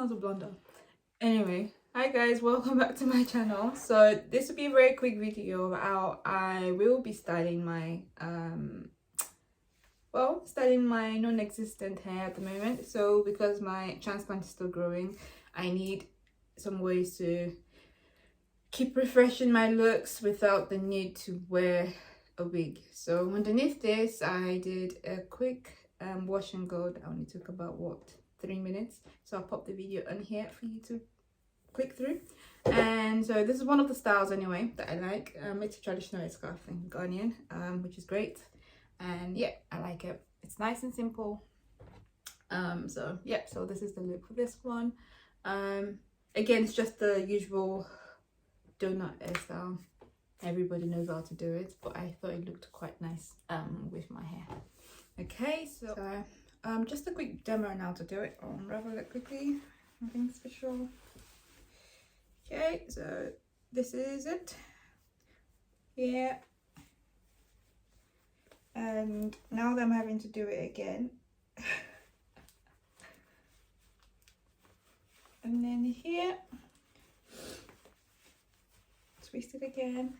sounds a blunder. Anyway, hi guys, welcome back to my channel. So this will be a very quick video of how I will be styling my styling my non-existent hair at the moment. So because my transplant is still growing, I need some ways to keep refreshing my looks without the need to wear a wig. So underneath this, I did a quick wash and go that only took about 3 minutes. So I'll pop the video on here for you to click through. And so this is one of the styles anyway that I like. It's a traditional scarf in Ghanaian, which is great. And yeah, I like it. It's nice and simple. So yeah, so this is the look for this one. Again, it's just the usual donut hairstyle. Everybody knows how to do it, but I thought it looked quite nice with my hair. Okay, so just a quick demo on how to do it. I'll unravel it quickly, nothing special. Okay, so this is it here, and now that I'm having to do it again, and then here, twist it again.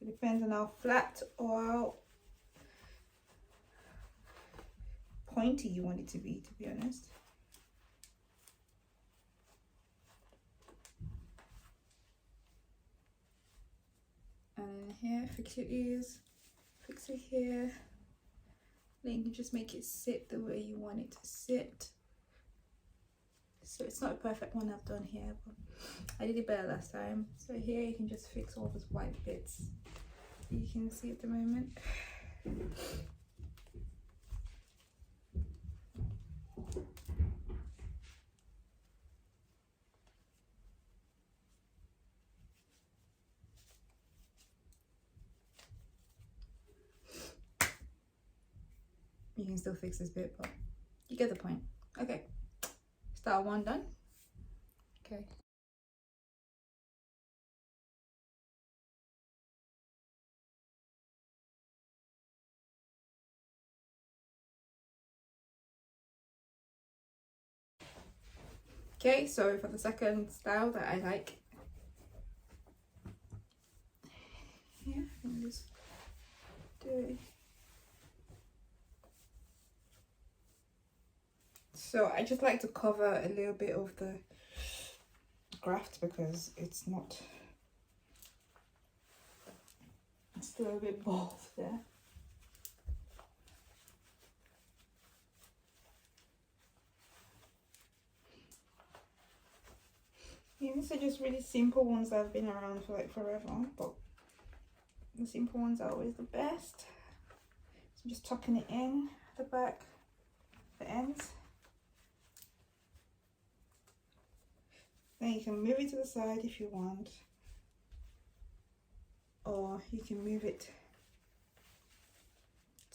It depends on how flat or how pointy you want it to be honest. And here, fix your ears, fix it here. Then you can just make it sit the way you want it to sit. So it's not a perfect one I've done here, but I did it better last time. So here you can just fix all those white bits you can see at the moment. You can still fix this bit, but you get the point. Okay, style one done. Okay. Okay, so for the second style that I like, yeah, let me just do it. So I just like to cover a little bit of the graft because it's still a bit bald there. Yeah, these are just really simple ones that have been around for like forever, but the simple ones are always the best. So I'm just tucking it in the back, the ends. Then you can move it to the side if you want, or you can move it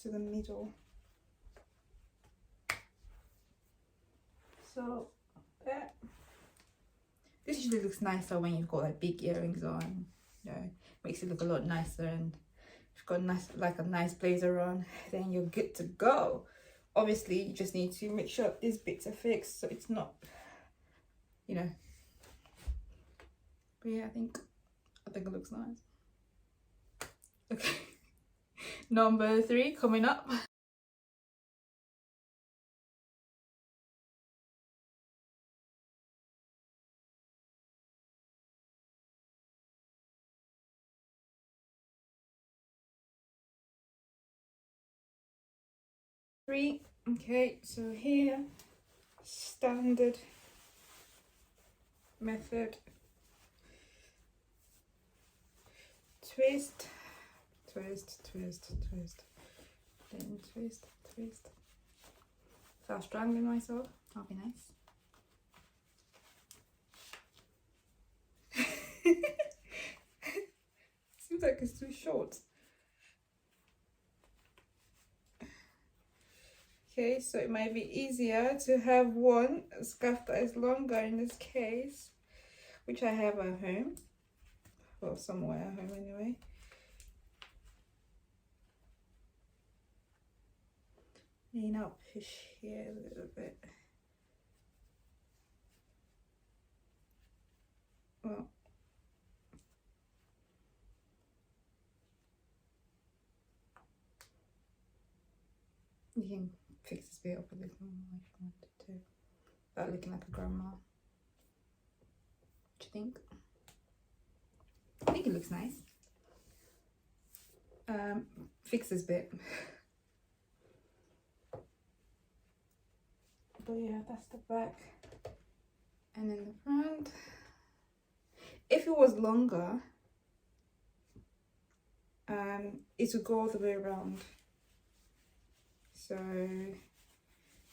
to the middle. So there. This usually looks nicer when you've got like big earrings on, you know, makes it look a lot nicer. And if you've got a nice blazer on, then you're good to go. Obviously, you just need to make sure these bits are fixed so it's not, you know. But yeah, I think it looks nice. Okay, number 3 coming up. Okay, so here, standard method. Twist, twist, twist, twist, then twist, twist. Without strangling myself, that'll be nice. Seems like it's too short. Okay, so it might be easier to have one scarf that is longer in this case, which I have at home. Well, somewhere at home anyway. You know, push here a little bit. well, you can fix this bit up a little more if you wanted to, without looking like a grandma. What do you think? I think it looks nice. Fix this bit. But yeah, that's the back. And then the front. If it was longer, it would go all the way around. So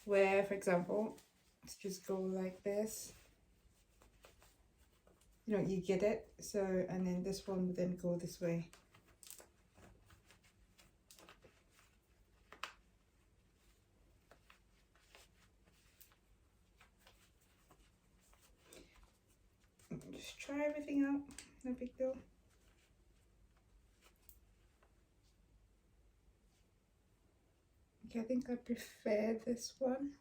where, for example, let's just go like this. You know, you get it. So, and then this one would then go this way. Just try everything out, no big deal. Okay, I think I prefer this one.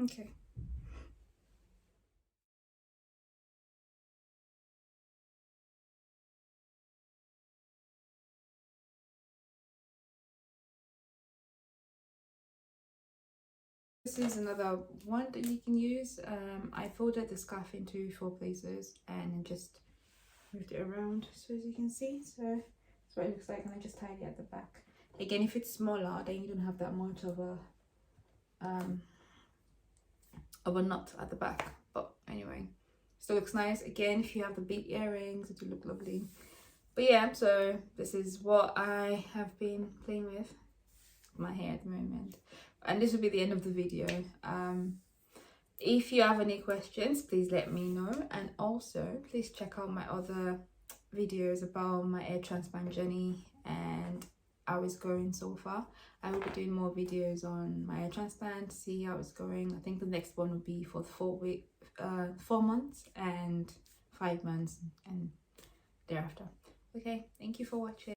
Okay. This is another one that you can use. I folded the scarf into 4 places and then just moved it around, so as you can see. So that's what it looks like, and I just tied it at the back. Again, if it's smaller, then you don't have that much of a knot at the back. But anyway, still looks nice. Again, if you have the big earrings, it will look lovely. But yeah, so this is what I have been playing with my hair at the moment, and this will be the end of the video. If you have any questions, please let me know, and also please check out my other videos about my hair transplant journey and how it's going so far. I will be doing more videos on my hair transplant, see how it's going. I think the next one will be for 4 months and 5 months and thereafter. Okay, thank you for watching.